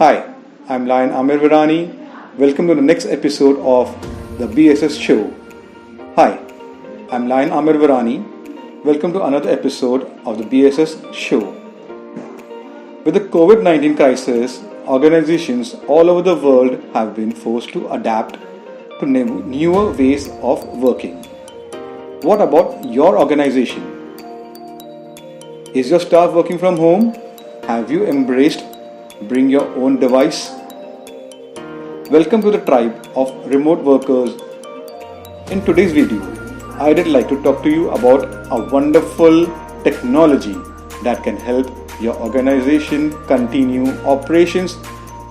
Hi, I'm Lion Amir Virani. Welcome to the next episode of the BSS show. Hi, I'm Lion Amir Virani. Welcome to another episode of the BSS show. With the COVID-19 crisis, organizations all over the world have been forced to adapt to newer ways of working. What about your organization? Is your staff working from home? Have you embraced bring your own device? Welcome to the tribe of remote workers. In today's video, I'd like to talk to you about a wonderful technology that can help your organization continue operations,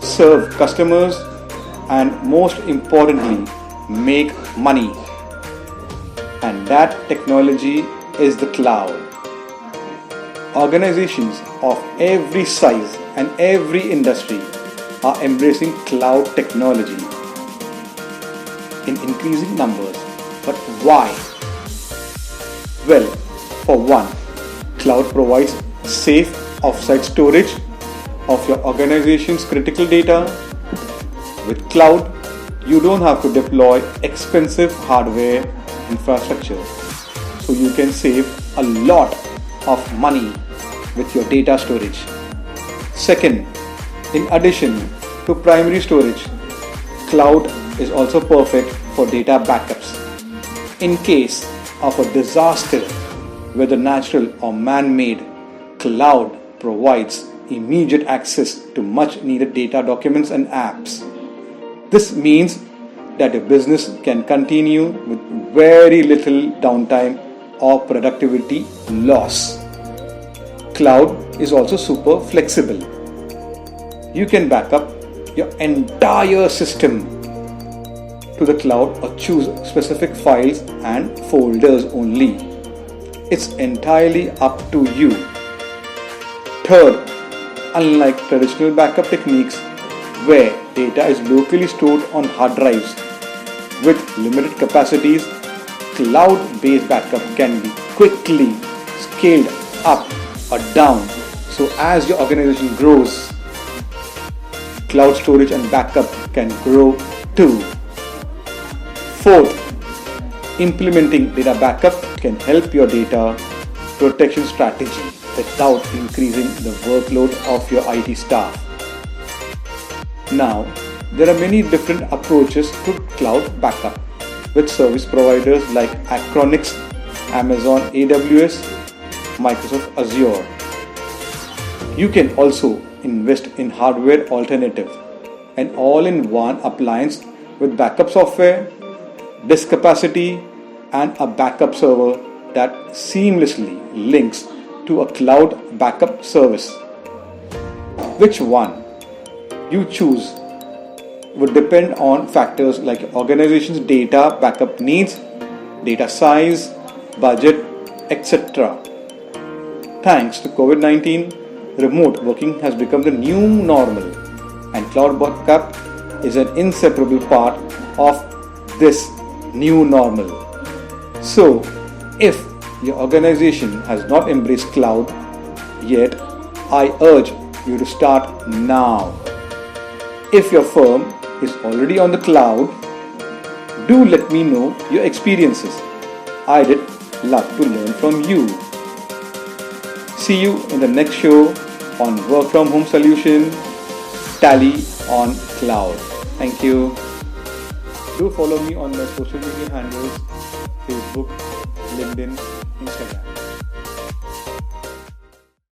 serve customers, and most importantly, make money. And that technology is the cloud. Organizations of every size and every industry are embracing cloud technology in increasing numbers. But why? Well, for one, cloud provides safe offsite storage of your organization's critical data. With cloud, you don't have to deploy expensive hardware infrastructure, so you can save a lot of money with your data storage. Second, in addition to primary storage, cloud is also perfect for data backups. In case of a disaster, whether natural or man-made, cloud provides immediate access to much needed data, documents and apps. This means that your business can continue with very little downtime or productivity loss. Cloud is also super flexible. You can back up your entire system to the cloud or choose specific files and folders only. It's entirely up to you. Third, unlike traditional backup techniques where data is locally stored on hard drives with limited capacities, cloud-based backup can be quickly scaled up or down. So as your organization grows, cloud storage and backup can grow too. Fourth, implementing data backup can help your data protection strategy without increasing the workload of your IT staff. Now, there are many different approaches to cloud backup with service providers like Acronix, Amazon AWS, Microsoft Azure. You can also invest in hardware alternative, an all-in-one appliance with backup software, disk capacity, and a backup server that seamlessly links to a cloud backup service. Which one you choose would depend on factors like your organization's data backup needs, data size, budget, etc. Thanks to COVID-19, remote working has become the new normal, and cloud backup is an inseparable part of this new normal. So, if your organization has not embraced cloud yet, I urge you to start now. If your firm is already on the cloud, do let me know your experiences. I'd love to learn from you. See you in the next show on Work From Home Solution, Tally on Cloud. Thank you. Do follow me on my social media handles: Facebook, LinkedIn, Instagram.